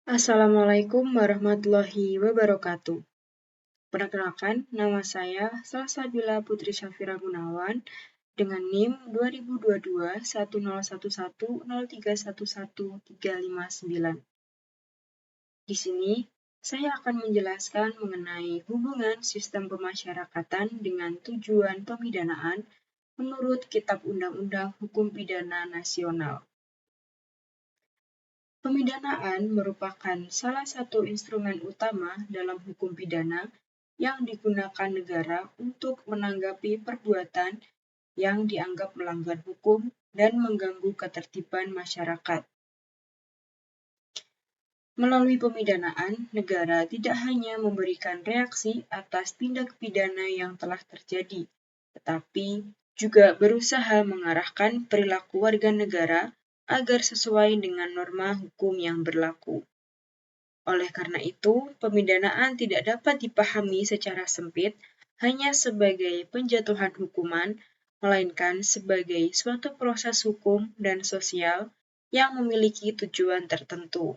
Assalamualaikum warahmatullahi wabarakatuh. Perkenalkan, nama saya Salsabila Putri Syafira Gunawan dengan NIM 2022 10110311359. Di sini, saya akan menjelaskan mengenai hubungan sistem pemasyarakatan dengan tujuan pemidanaan menurut Kitab Undang-Undang Hukum Pidana Nasional. Pemidanaan merupakan salah satu instrumen utama dalam hukum pidana yang digunakan negara untuk menanggapi perbuatan yang dianggap melanggar hukum dan mengganggu ketertiban masyarakat. Melalui pemidanaan, negara tidak hanya memberikan reaksi atas tindak pidana yang telah terjadi, tetapi juga berusaha mengarahkan perilaku warga negara agar sesuai dengan norma hukum yang berlaku. Oleh karena itu, pemidanaan tidak dapat dipahami secara sempit hanya sebagai penjatuhan hukuman, melainkan sebagai suatu proses hukum dan sosial yang memiliki tujuan tertentu.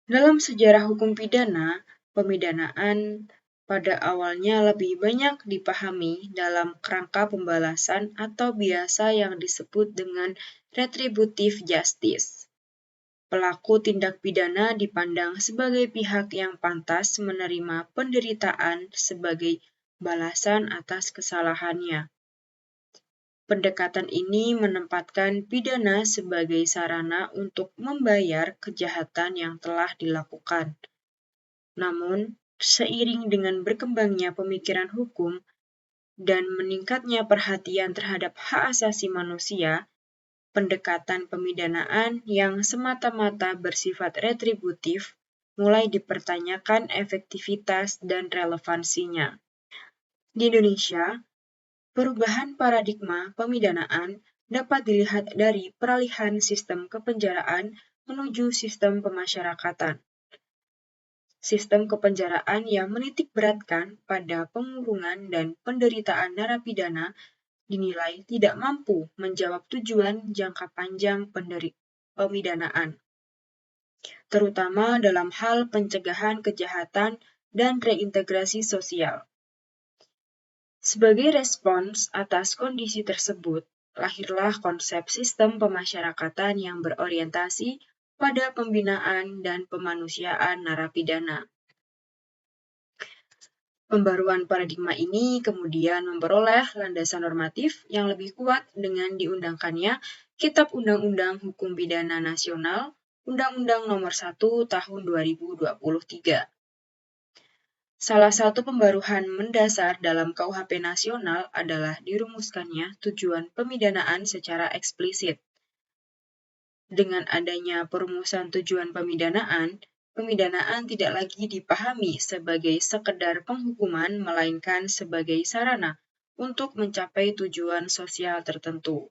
Dalam sejarah hukum pidana, pemidanaan pada awalnya lebih banyak dipahami dalam kerangka pembalasan atau biasa yang disebut dengan retributive justice. Pelaku tindak pidana dipandang sebagai pihak yang pantas menerima penderitaan sebagai balasan atas kesalahannya. Pendekatan ini menempatkan pidana sebagai sarana untuk membayar kejahatan yang telah dilakukan. Namun, seiring dengan berkembangnya pemikiran hukum dan meningkatnya perhatian terhadap hak asasi manusia, pendekatan pemidanaan yang semata-mata bersifat retributif mulai dipertanyakan efektivitas dan relevansinya. Di Indonesia, perubahan paradigma pemidanaan dapat dilihat dari peralihan sistem kepenjaraan menuju sistem pemasyarakatan. Sistem kepenjaraan yang menitikberatkan pada pengurungan dan penderitaan narapidana dinilai tidak mampu menjawab tujuan jangka panjang pemidanaan, terutama dalam hal pencegahan kejahatan dan reintegrasi sosial. Sebagai respons atas kondisi tersebut, lahirlah konsep sistem pemasyarakatan yang berorientasi pada pembinaan dan pemanusiaan narapidana. Pembaruan paradigma ini kemudian memperoleh landasan normatif yang lebih kuat dengan diundangkannya Kitab Undang-Undang Hukum Pidana Nasional, Undang-Undang Nomor 1 Tahun 2023. Salah satu pembaruan mendasar dalam KUHP nasional adalah dirumuskannya tujuan pemidanaan secara eksplisit. Dengan adanya perumusan tujuan pemidanaan tidak lagi dipahami sebagai sekedar penghukuman, melainkan sebagai sarana untuk mencapai tujuan sosial tertentu.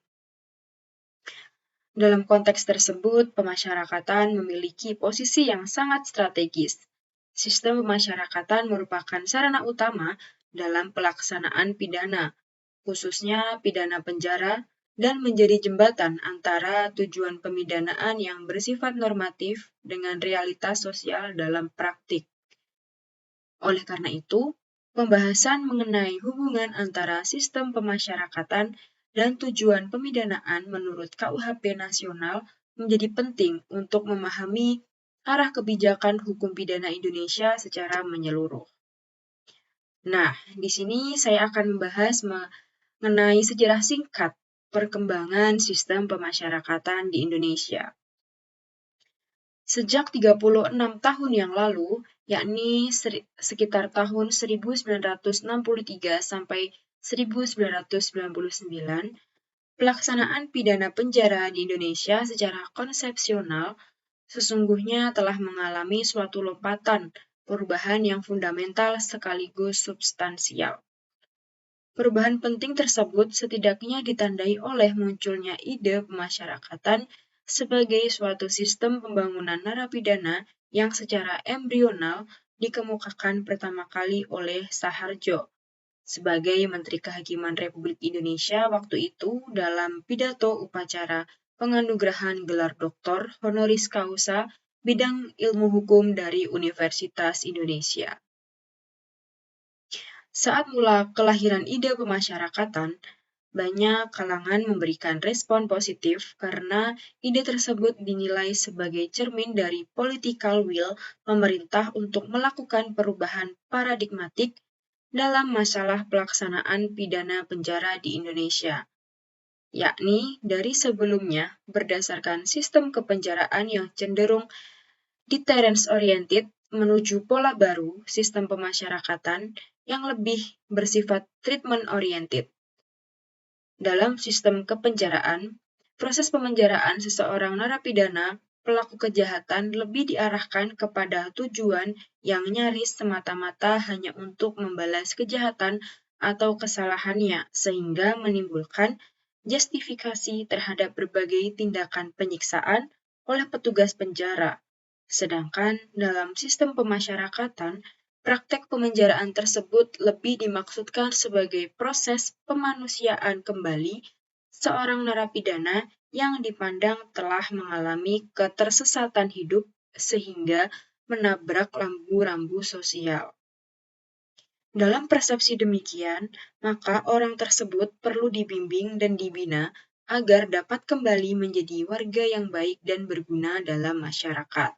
Dalam konteks tersebut, pemasyarakatan memiliki posisi yang sangat strategis. Sistem pemasyarakatan merupakan sarana utama dalam pelaksanaan pidana, khususnya pidana penjara, dan menjadi jembatan antara tujuan pemidanaan yang bersifat normatif dengan realitas sosial dalam praktik. Oleh karena itu, pembahasan mengenai hubungan antara sistem pemasyarakatan dan tujuan pemidanaan menurut KUHP nasional menjadi penting untuk memahami arah kebijakan hukum pidana Indonesia secara menyeluruh. Nah, di sini saya akan membahas mengenai sejarah singkat perkembangan sistem pemasyarakatan di Indonesia. Sejak 36 tahun yang lalu, yakni sekitar tahun 1963 sampai 1999, pelaksanaan pidana penjara di Indonesia secara konsepsional sesungguhnya telah mengalami suatu lompatan perubahan yang fundamental sekaligus substansial. Perubahan penting tersebut setidaknya ditandai oleh munculnya ide pemasyarakatan sebagai suatu sistem pembangunan narapidana yang secara embryonal dikemukakan pertama kali oleh Saharjo sebagai Menteri Kehakiman Republik Indonesia waktu itu dalam pidato upacara penganugerahan gelar doktor honoris causa bidang ilmu hukum dari Universitas Indonesia. Saat mula kelahiran ide pemasyarakatan, banyak kalangan memberikan respon positif karena ide tersebut dinilai sebagai cermin dari political will pemerintah untuk melakukan perubahan paradigmatik dalam masalah pelaksanaan pidana penjara di Indonesia, yakni dari sebelumnya berdasarkan sistem kepenjaraan yang cenderung deterrence-oriented menuju pola baru sistem pemasyarakatan yang lebih bersifat treatment-oriented. Dalam sistem kepenjaraan, proses pemenjaraan seseorang narapidana pelaku kejahatan lebih diarahkan kepada tujuan yang nyaris semata-mata hanya untuk membalas kejahatan atau kesalahannya, sehingga menimbulkan justifikasi terhadap berbagai tindakan penyiksaan oleh petugas penjara. Sedangkan dalam sistem pemasyarakatan, praktek pemenjaraan tersebut lebih dimaksudkan sebagai proses pemanusiaan kembali seorang narapidana yang dipandang telah mengalami ketersesatan hidup sehingga menabrak rambu-rambu sosial. Dalam persepsi demikian, maka orang tersebut perlu dibimbing dan dibina agar dapat kembali menjadi warga yang baik dan berguna dalam masyarakat.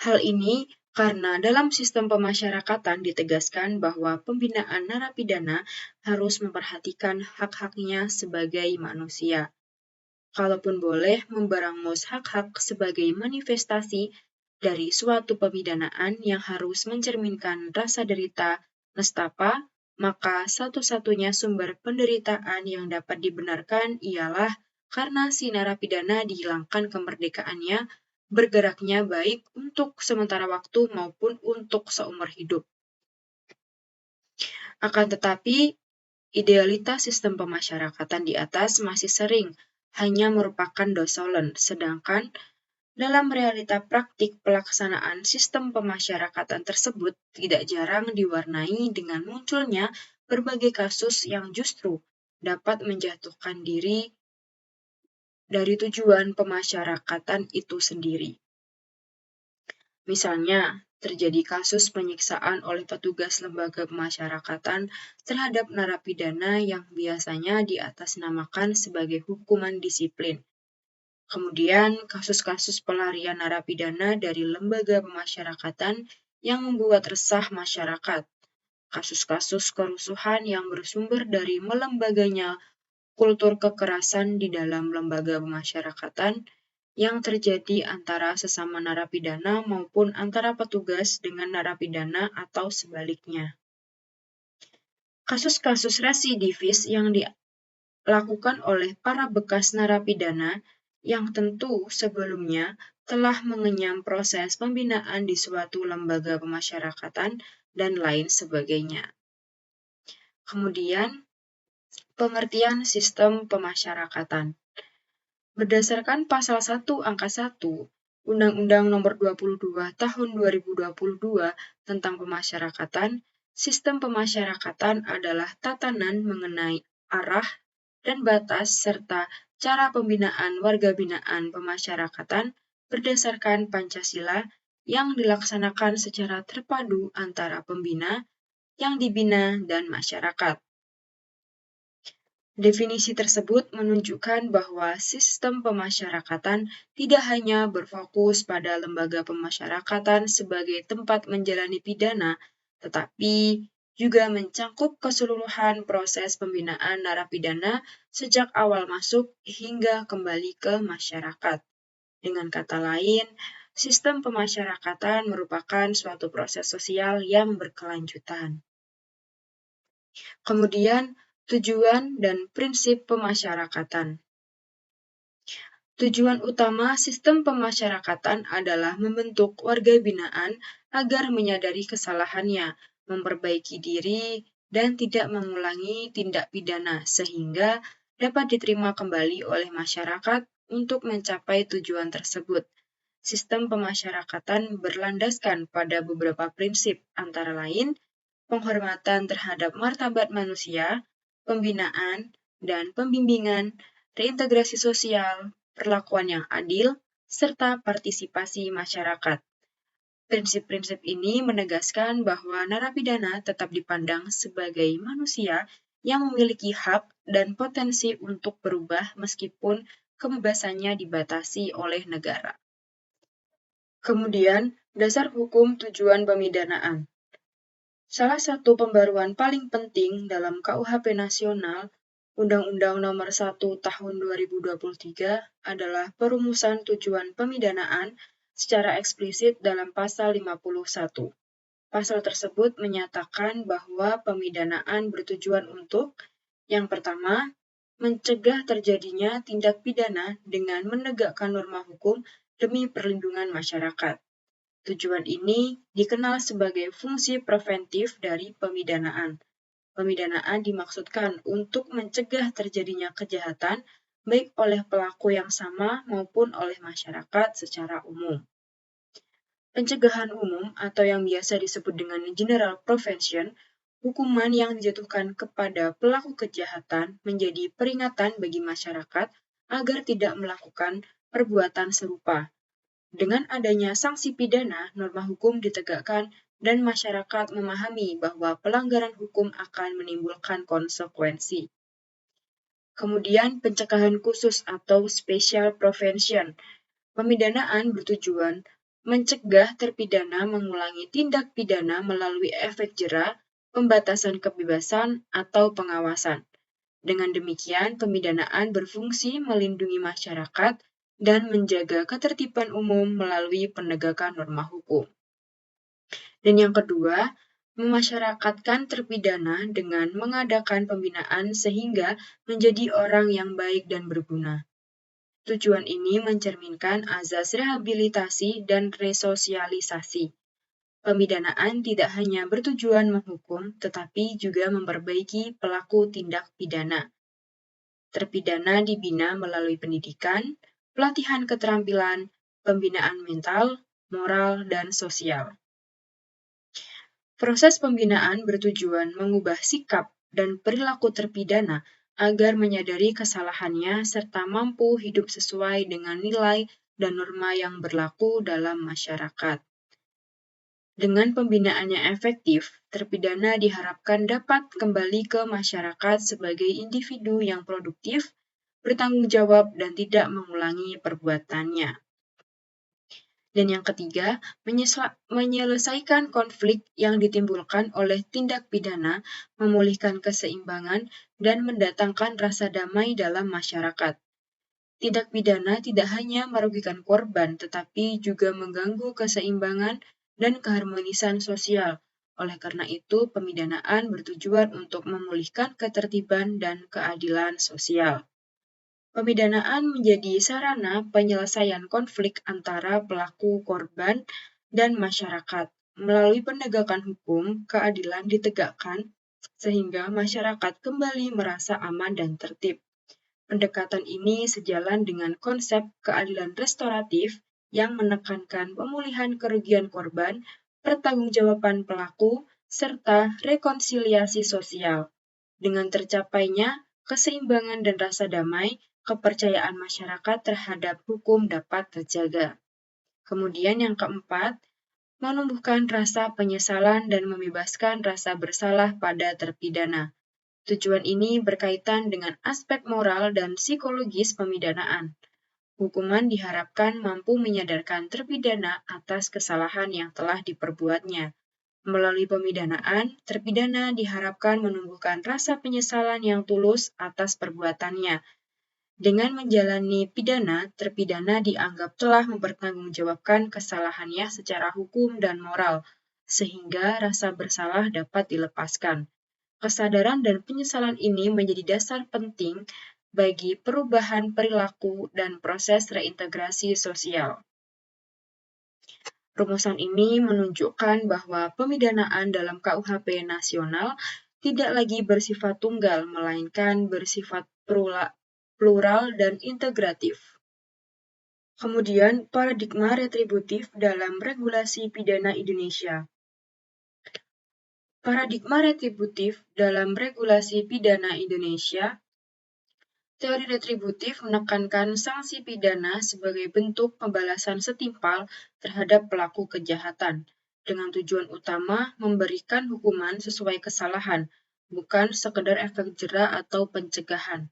Hal ini karena dalam sistem pemasyarakatan ditegaskan bahwa pembinaan narapidana harus memperhatikan hak-haknya sebagai manusia. Kalaupun boleh memberangus hak-hak sebagai manifestasi dari suatu pemidanaan yang harus mencerminkan rasa derita, nestapa, maka satu-satunya sumber penderitaan yang dapat dibenarkan ialah karena si narapidana dihilangkan kemerdekaannya, bergeraknya baik untuk sementara waktu maupun untuk seumur hidup. Akan tetapi, idealitas sistem pemasyarakatan di atas masih sering hanya merupakan dosolen, sedangkan dalam realita praktik pelaksanaan sistem pemasyarakatan tersebut tidak jarang diwarnai dengan munculnya berbagai kasus yang justru dapat menjatuhkan diri dari tujuan pemasyarakatan itu sendiri. Misalnya, terjadi kasus penyiksaan oleh petugas lembaga pemasyarakatan terhadap narapidana yang biasanya diatasnamakan sebagai hukuman disiplin. Kemudian, kasus-kasus pelarian narapidana dari lembaga pemasyarakatan yang membuat resah masyarakat. Kasus-kasus kerusuhan yang bersumber dari melembaganya kultur kekerasan di dalam lembaga pemasyarakatan yang terjadi antara sesama narapidana maupun antara petugas dengan narapidana atau sebaliknya. Kasus-kasus residivis yang dilakukan oleh para bekas narapidana yang tentu sebelumnya telah mengenyam proses pembinaan di suatu lembaga pemasyarakatan dan lain sebagainya. Kemudian, pengertian sistem pemasyarakatan. Berdasarkan pasal 1 angka 1 Undang-Undang Nomor 22 Tahun 2022 tentang Pemasyarakatan, sistem pemasyarakatan adalah tatanan mengenai arah dan batas serta cara pembinaan warga binaan pemasyarakatan berdasarkan Pancasila yang dilaksanakan secara terpadu antara pembina, yang dibina, dan masyarakat. Definisi tersebut menunjukkan bahwa sistem pemasyarakatan tidak hanya berfokus pada lembaga pemasyarakatan sebagai tempat menjalani pidana, tetapi juga mencangkup keseluruhan proses pembinaan narapidana sejak awal masuk hingga kembali ke masyarakat. Dengan kata lain, sistem pemasyarakatan merupakan suatu proses sosial yang berkelanjutan. Kemudian, tujuan dan prinsip pemasyarakatan. Tujuan utama sistem pemasyarakatan adalah membentuk warga binaan agar menyadari kesalahannya, memperbaiki diri, dan tidak mengulangi tindak pidana sehingga dapat diterima kembali oleh masyarakat untuk mencapai tujuan tersebut. Sistem pemasyarakatan berlandaskan pada beberapa prinsip, antara lain penghormatan terhadap martabat manusia, pembinaan, dan pembimbingan reintegrasi sosial, perlakuan yang adil, serta partisipasi masyarakat. Prinsip-prinsip ini menegaskan bahwa narapidana tetap dipandang sebagai manusia yang memiliki hak dan potensi untuk berubah meskipun kebebasannya dibatasi oleh negara. Kemudian, dasar hukum tujuan pemidanaan. Salah satu pembaruan paling penting dalam KUHP nasional, Undang-Undang Nomor 1 Tahun 2023 adalah perumusan tujuan pemidanaan secara eksplisit dalam Pasal 51. Pasal tersebut menyatakan bahwa pemidanaan bertujuan untuk, yang pertama, mencegah terjadinya tindak pidana dengan menegakkan norma hukum demi perlindungan masyarakat. Tujuan ini dikenal sebagai fungsi preventif dari pemidanaan. Pemidanaan dimaksudkan untuk mencegah terjadinya kejahatan baik oleh pelaku yang sama maupun oleh masyarakat secara umum. Pencegahan umum atau yang biasa disebut dengan general prevention, hukuman yang dijatuhkan kepada pelaku kejahatan menjadi peringatan bagi masyarakat agar tidak melakukan perbuatan serupa. Dengan adanya sanksi pidana, norma hukum ditegakkan dan masyarakat memahami bahwa pelanggaran hukum akan menimbulkan konsekuensi. Kemudian, pencegahan khusus atau special prevention. Pemidanaan bertujuan mencegah terpidana mengulangi tindak pidana melalui efek jera, pembatasan kebebasan, atau pengawasan. Dengan demikian, pemidanaan berfungsi melindungi masyarakat dan menjaga ketertiban umum melalui penegakan norma hukum. Dan yang kedua, memasyarakatkan terpidana dengan mengadakan pembinaan sehingga menjadi orang yang baik dan berguna. Tujuan ini mencerminkan azas rehabilitasi dan resosialisasi. Pemidanaan tidak hanya bertujuan menghukum, tetapi juga memperbaiki pelaku tindak pidana. Terpidana dibina melalui pendidikan, pelatihan keterampilan, pembinaan mental, moral, dan sosial. Proses pembinaan bertujuan mengubah sikap dan perilaku terpidana agar menyadari kesalahannya serta mampu hidup sesuai dengan nilai dan norma yang berlaku dalam masyarakat. Dengan pembinaannya efektif, terpidana diharapkan dapat kembali ke masyarakat sebagai individu yang produktif, bertanggung jawab, dan tidak mengulangi perbuatannya. Dan yang ketiga, menyelesaikan konflik yang ditimbulkan oleh tindak pidana, memulihkan keseimbangan, dan mendatangkan rasa damai dalam masyarakat. Tindak pidana tidak hanya merugikan korban, tetapi juga mengganggu keseimbangan dan keharmonisan sosial. Oleh karena itu, pemidanaan bertujuan untuk memulihkan ketertiban dan keadilan sosial. Pemidanaan menjadi sarana penyelesaian konflik antara pelaku, korban, dan masyarakat. Melalui penegakan hukum, keadilan ditegakkan sehingga masyarakat kembali merasa aman dan tertib. Pendekatan ini sejalan dengan konsep keadilan restoratif yang menekankan pemulihan kerugian korban, pertanggungjawaban pelaku, serta rekonsiliasi sosial. Dengan tercapainya keseimbangan dan rasa damai, kepercayaan masyarakat terhadap hukum dapat terjaga. Kemudian yang keempat, menumbuhkan rasa penyesalan dan membebaskan rasa bersalah pada terpidana. Tujuan ini berkaitan dengan aspek moral dan psikologis pemidanaan. Hukuman diharapkan mampu menyadarkan terpidana atas kesalahan yang telah diperbuatnya. Melalui pemidanaan, terpidana diharapkan menumbuhkan rasa penyesalan yang tulus atas perbuatannya. Dengan menjalani pidana, terpidana dianggap telah mempertanggungjawabkan kesalahannya secara hukum dan moral, sehingga rasa bersalah dapat dilepaskan. Kesadaran dan penyesalan ini menjadi dasar penting bagi perubahan perilaku dan proses reintegrasi sosial. Rumusan ini menunjukkan bahwa pemidanaan dalam KUHP nasional tidak lagi bersifat tunggal, melainkan bersifat plural dan integratif. Kemudian, paradigma retributif dalam regulasi pidana Indonesia. Paradigma retributif dalam regulasi pidana Indonesia Teori retributif menekankan sanksi pidana sebagai bentuk pembalasan setimpal terhadap pelaku kejahatan, dengan tujuan utama memberikan hukuman sesuai kesalahan, bukan sekedar efek jera atau pencegahan.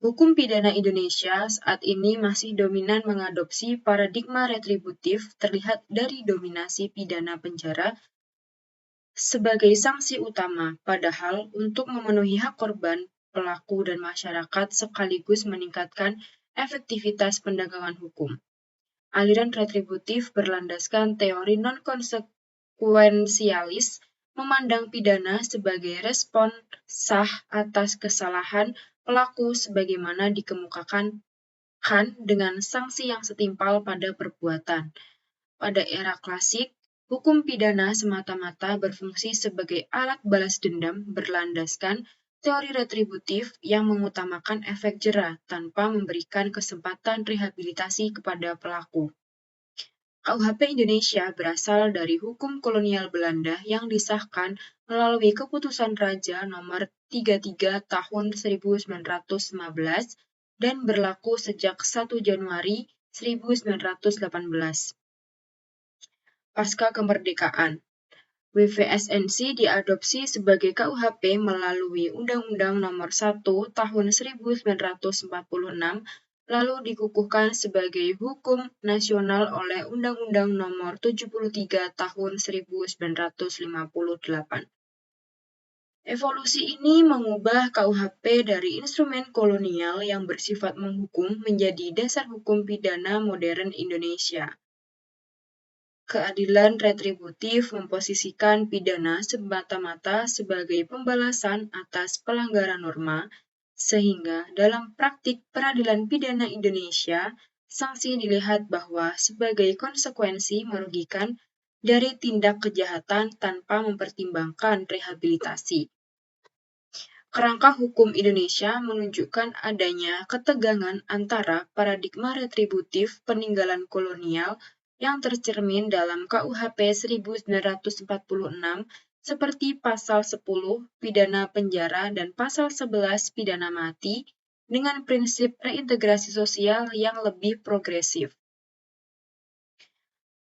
Hukum pidana Indonesia saat ini masih dominan mengadopsi paradigma retributif terlihat dari dominasi pidana penjara sebagai sanksi utama, padahal untuk memenuhi hak korban, pelaku, dan masyarakat sekaligus meningkatkan efektivitas penegakan hukum. Aliran retributif berlandaskan teori non-konsekuensialis, memandang pidana sebagai respon sah atas kesalahan pelaku sebagaimana dikemukakan dengan sanksi yang setimpal pada perbuatan. Pada era klasik, hukum pidana semata-mata berfungsi sebagai alat balas dendam berlandaskan teori retributif yang mengutamakan efek jera tanpa memberikan kesempatan rehabilitasi kepada pelaku. KUHP Indonesia berasal dari hukum kolonial Belanda yang disahkan melalui Keputusan Raja Nomor 33 Tahun 1915 dan berlaku sejak 1 Januari 1918. Pasca kemerdekaan, WVSNC diadopsi sebagai KUHP melalui Undang-Undang Nomor 1 Tahun 1946, lalu dikukuhkan sebagai hukum nasional oleh Undang-Undang Nomor 73 Tahun 1958. Evolusi ini mengubah KUHP dari instrumen kolonial yang bersifat menghukum menjadi dasar hukum pidana modern Indonesia. Keadilan retributif memposisikan pidana semata-mata sebagai pembalasan atas pelanggaran norma, sehingga dalam praktik peradilan pidana Indonesia, sanksi dilihat bahwa sebagai konsekuensi merugikan dari tindak kejahatan tanpa mempertimbangkan rehabilitasi. Kerangka hukum Indonesia menunjukkan adanya ketegangan antara paradigma retributif peninggalan kolonial yang tercermin dalam KUHP 1946 seperti pasal 10 pidana penjara dan pasal 11 pidana mati dengan prinsip reintegrasi sosial yang lebih progresif.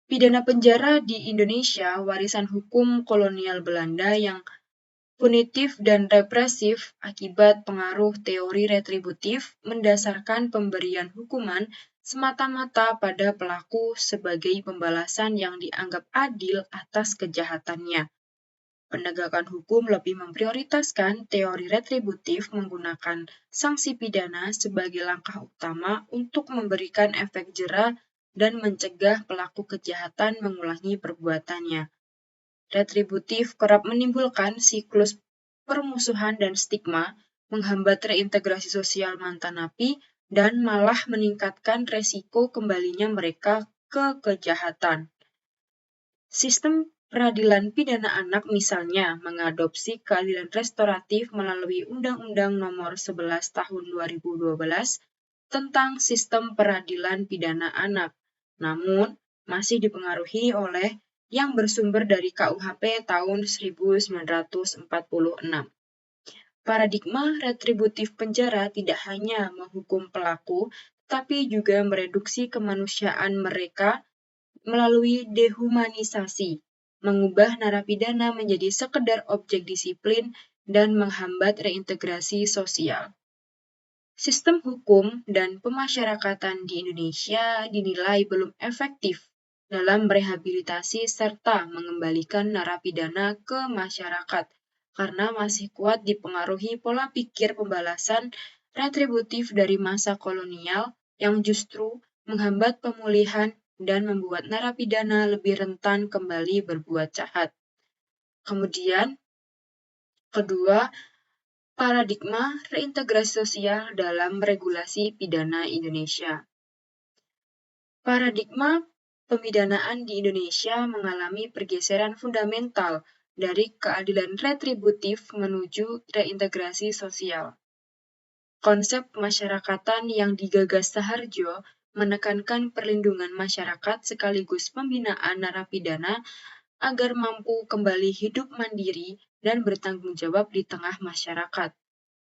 Pidana penjara di Indonesia warisan hukum kolonial Belanda yang punitif dan represif akibat pengaruh teori retributif mendasarkan pemberian hukuman semata-mata pada pelaku sebagai pembalasan yang dianggap adil atas kejahatannya. Penegakan hukum lebih memprioritaskan teori retributif menggunakan sanksi pidana sebagai langkah utama untuk memberikan efek jera dan mencegah pelaku kejahatan mengulangi perbuatannya. Retributif kerap menimbulkan siklus permusuhan dan stigma, menghambat reintegrasi sosial mantan napi, dan malah meningkatkan resiko kembalinya mereka ke kejahatan. Sistem peradilan pidana anak misalnya mengadopsi keadilan restoratif melalui Undang-Undang Nomor 11 Tahun 2012 tentang sistem peradilan pidana anak, namun masih dipengaruhi oleh yang bersumber dari KUHP tahun 1946. Paradigma retributif penjara tidak hanya menghukum pelaku, tapi juga mereduksi kemanusiaan mereka melalui dehumanisasi, mengubah narapidana menjadi sekedar objek disiplin, dan menghambat reintegrasi sosial. Sistem hukum dan pemasyarakatan di Indonesia dinilai belum efektif dalam rehabilitasi serta mengembalikan narapidana ke masyarakat karena masih kuat dipengaruhi pola pikir pembalasan retributif dari masa kolonial yang justru menghambat pemulihan dan membuat narapidana lebih rentan kembali berbuat jahat. Kemudian, kedua, paradigma reintegrasi sosial dalam regulasi pidana Indonesia. Paradigma pemidanaan di Indonesia mengalami pergeseran fundamental dari keadilan retributif menuju reintegrasi sosial. Konsep pemasyarakatan yang digagas Saharjo menekankan perlindungan masyarakat sekaligus pembinaan narapidana agar mampu kembali hidup mandiri dan bertanggung jawab di tengah masyarakat.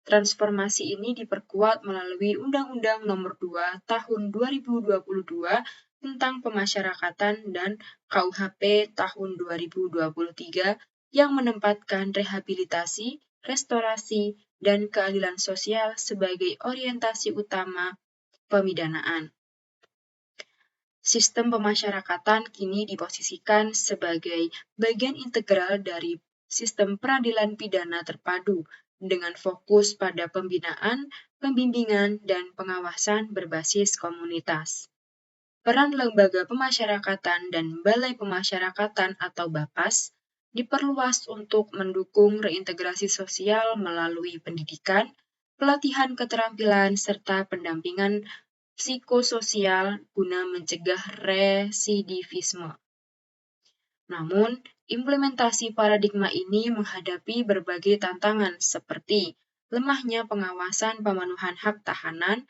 Transformasi ini diperkuat melalui Undang-Undang Nomor 2 Tahun 2022 tentang Pemasyarakatan dan KUHP tahun 2023 yang menempatkan rehabilitasi, restorasi, dan keadilan sosial sebagai orientasi utama pemidanaan. Sistem pemasyarakatan kini diposisikan sebagai bagian integral dari sistem peradilan pidana terpadu dengan fokus pada pembinaan, pembimbingan, dan pengawasan berbasis komunitas. Peran lembaga pemasyarakatan dan balai pemasyarakatan atau BAPAS diperluas untuk mendukung reintegrasi sosial melalui pendidikan, pelatihan keterampilan, serta pendampingan psikososial guna mencegah residivisme. Namun, implementasi paradigma ini menghadapi berbagai tantangan seperti lemahnya pengawasan pemenuhan hak tahanan,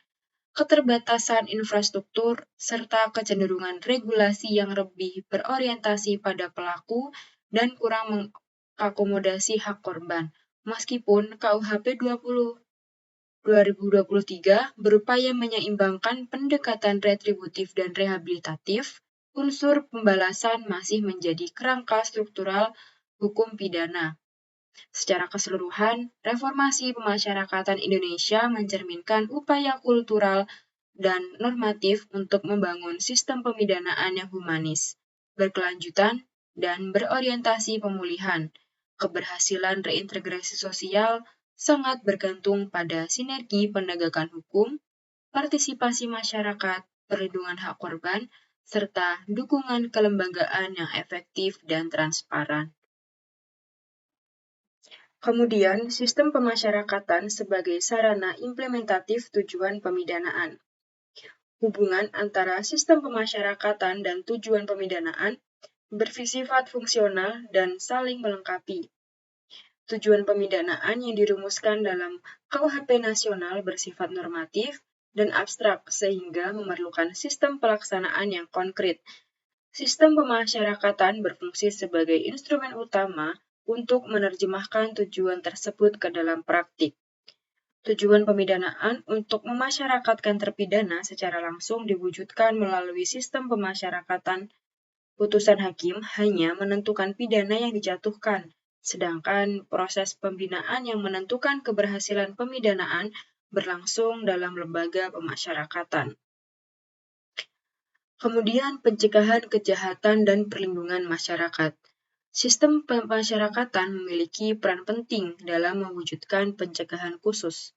keterbatasan infrastruktur, serta kecenderungan regulasi yang lebih berorientasi pada pelaku dan kurang mengakomodasi hak korban. Meskipun KUHP 2023 berupaya menyeimbangkan pendekatan retributif dan rehabilitatif, unsur pembalasan masih menjadi kerangka struktural hukum pidana. Secara keseluruhan, reformasi pemasyarakatan Indonesia mencerminkan upaya kultural dan normatif untuk membangun sistem pemidanaan yang humanis, berkelanjutan, dan berorientasi pemulihan. Keberhasilan reintegrasi sosial sangat bergantung pada sinergi penegakan hukum, partisipasi masyarakat, perlindungan hak korban, serta dukungan kelembagaan yang efektif dan transparan. Kemudian, sistem pemasyarakatan sebagai sarana implementatif tujuan pemidanaan. Hubungan antara sistem pemasyarakatan dan tujuan pemidanaan bersifat fungsional dan saling melengkapi. Tujuan pemidanaan yang dirumuskan dalam KUHP nasional bersifat normatif dan abstrak sehingga memerlukan sistem pelaksanaan yang konkret. Sistem pemasyarakatan berfungsi sebagai instrumen utama untuk menerjemahkan tujuan tersebut ke dalam praktik. Tujuan pemidanaan untuk memasyarakatkan terpidana secara langsung diwujudkan melalui sistem pemasyarakatan. Putusan hakim hanya menentukan pidana yang dijatuhkan, sedangkan proses pembinaan yang menentukan keberhasilan pemidanaan berlangsung dalam lembaga pemasyarakatan. Kemudian pencegahan kejahatan dan perlindungan masyarakat. Sistem pemasyarakatan memiliki peran penting dalam mewujudkan pencegahan khusus.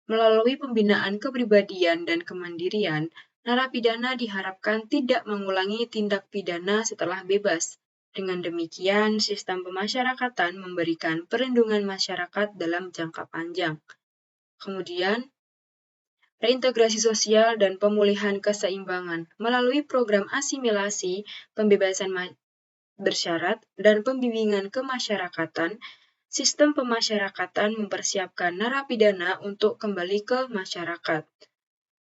Melalui pembinaan kepribadian dan kemandirian, narapidana diharapkan tidak mengulangi tindak pidana setelah bebas. Dengan demikian, sistem pemasyarakatan memberikan perlindungan masyarakat dalam jangka panjang. Kemudian, reintegrasi sosial dan pemulihan keseimbangan melalui program asimilasi, pembebasan bersyarat, dan pembimbingan kemasyarakatan. Sistem pemasyarakatan mempersiapkan narapidana untuk kembali ke masyarakat.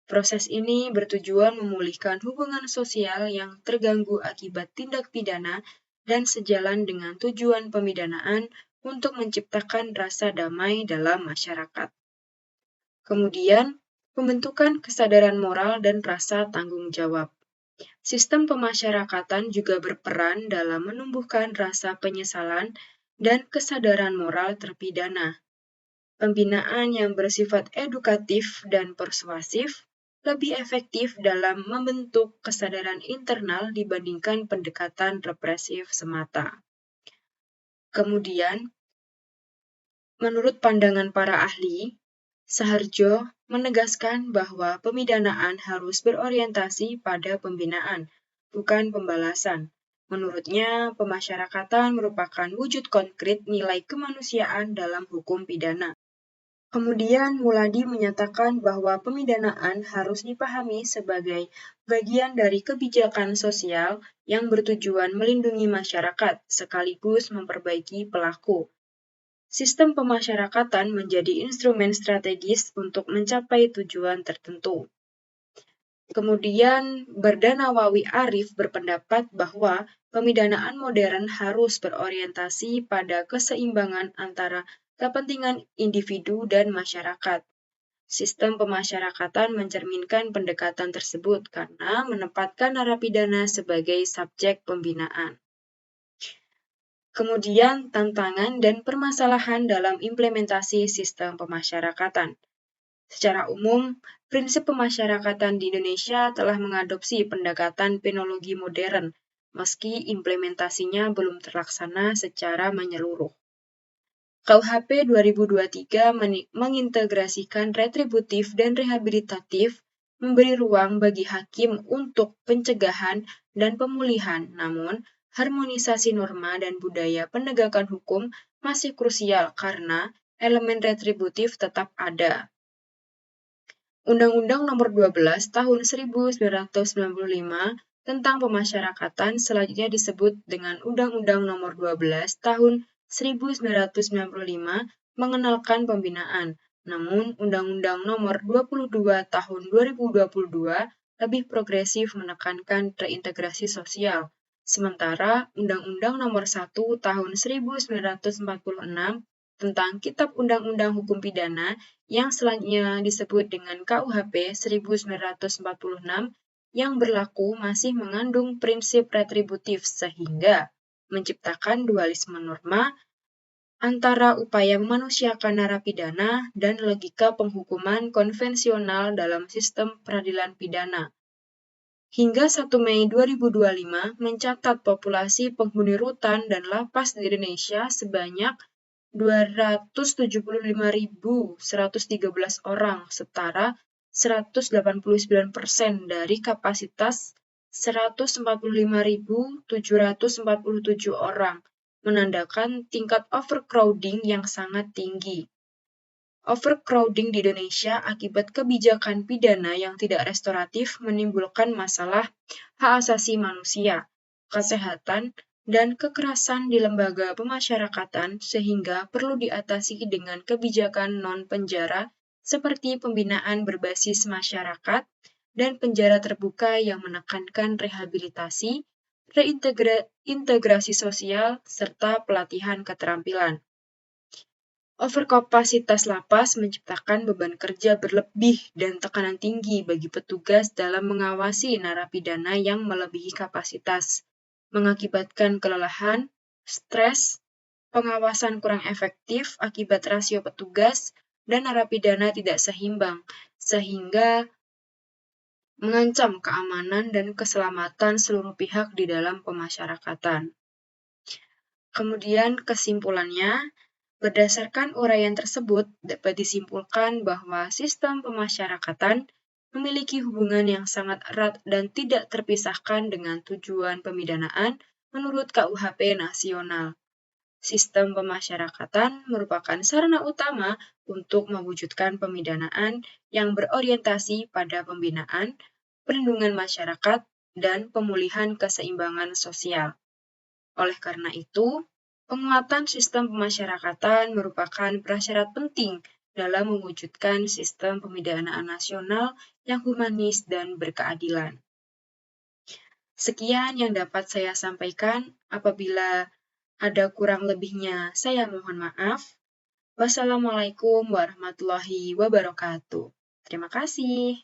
Proses ini bertujuan memulihkan hubungan sosial yang terganggu akibat tindak pidana dan sejalan dengan tujuan pemidanaan untuk menciptakan rasa damai dalam masyarakat. Kemudian, pembentukan kesadaran moral dan rasa tanggung jawab. Sistem pemasyarakatan juga berperan dalam menumbuhkan rasa penyesalan dan kesadaran moral terpidana. Pembinaan yang bersifat edukatif dan persuasif lebih efektif dalam membentuk kesadaran internal dibandingkan pendekatan represif semata. Kemudian, menurut pandangan para ahli, Saharjo menegaskan bahwa pemidanaan harus berorientasi pada pembinaan, bukan pembalasan. Menurutnya, pemasyarakatan merupakan wujud konkret nilai kemanusiaan dalam hukum pidana. Kemudian, Muladi menyatakan bahwa pemidanaan harus dipahami sebagai bagian dari kebijakan sosial yang bertujuan melindungi masyarakat sekaligus memperbaiki pelaku. Sistem pemasyarakatan menjadi instrumen strategis untuk mencapai tujuan tertentu. Kemudian, Bardanawawi Arif berpendapat bahwa pemidanaan modern harus berorientasi pada keseimbangan antara kepentingan individu dan masyarakat. Sistem pemasyarakatan mencerminkan pendekatan tersebut karena menempatkan narapidana sebagai subjek pembinaan. Kemudian, tantangan dan permasalahan dalam implementasi sistem pemasyarakatan. Secara umum, prinsip pemasyarakatan di Indonesia telah mengadopsi pendekatan penologi modern, meski implementasinya belum terlaksana secara menyeluruh. KUHP 2023 mengintegrasikan retributif dan rehabilitatif, memberi ruang bagi hakim untuk pencegahan dan pemulihan, namun harmonisasi norma dan budaya penegakan hukum masih krusial karena elemen retributif tetap ada. Undang-Undang Nomor 12 Tahun 1995 tentang pemasyarakatan selanjutnya disebut dengan Undang-Undang Nomor 12 Tahun 1995 mengenalkan pembinaan. Namun, Undang-Undang Nomor 22 Tahun 2022 lebih progresif menekankan reintegrasi sosial. Sementara Undang-Undang Nomor 1 Tahun 1946 tentang Kitab Undang-Undang Hukum Pidana yang selanjutnya disebut dengan KUHP 1946 yang berlaku masih mengandung prinsip retributif sehingga menciptakan dualisme norma antara upaya memanusiakan narapidana dan logika penghukuman konvensional dalam sistem peradilan pidana. Hingga 1 Mei 2025 mencatat populasi penghuni rutan dan lapas di Indonesia sebanyak 275.113 orang, setara 189% dari kapasitas 145.747 orang, menandakan tingkat overcrowding yang sangat tinggi. Overcrowding di Indonesia akibat kebijakan pidana yang tidak restoratif menimbulkan masalah hak asasi manusia, kesehatan, dan kekerasan di lembaga pemasyarakatan sehingga perlu diatasi dengan kebijakan non-penjara seperti pembinaan berbasis masyarakat dan penjara terbuka yang menekankan rehabilitasi, reintegrasi sosial, serta pelatihan keterampilan. Overkapasitas lapas menciptakan beban kerja berlebih dan tekanan tinggi bagi petugas dalam mengawasi narapidana yang melebihi kapasitas, mengakibatkan kelelahan, stres, pengawasan kurang efektif akibat rasio petugas, dan narapidana tidak seimbang, sehingga mengancam keamanan dan keselamatan seluruh pihak di dalam pemasyarakatan. Kemudian kesimpulannya, berdasarkan uraian tersebut, dapat disimpulkan bahwa sistem pemasyarakatan memiliki hubungan yang sangat erat dan tidak terpisahkan dengan tujuan pemidanaan menurut KUHP nasional. Sistem pemasyarakatan merupakan sarana utama untuk mewujudkan pemidanaan yang berorientasi pada pembinaan, perlindungan masyarakat, dan pemulihan keseimbangan sosial. Oleh karena itu, penguatan sistem pemasyarakatan merupakan prasyarat penting dalam mewujudkan sistem pemidanaan nasional yang humanis dan berkeadilan. Sekian yang dapat saya sampaikan. Apabila ada kurang lebihnya, saya mohon maaf. Wassalamualaikum warahmatullahi wabarakatuh. Terima kasih.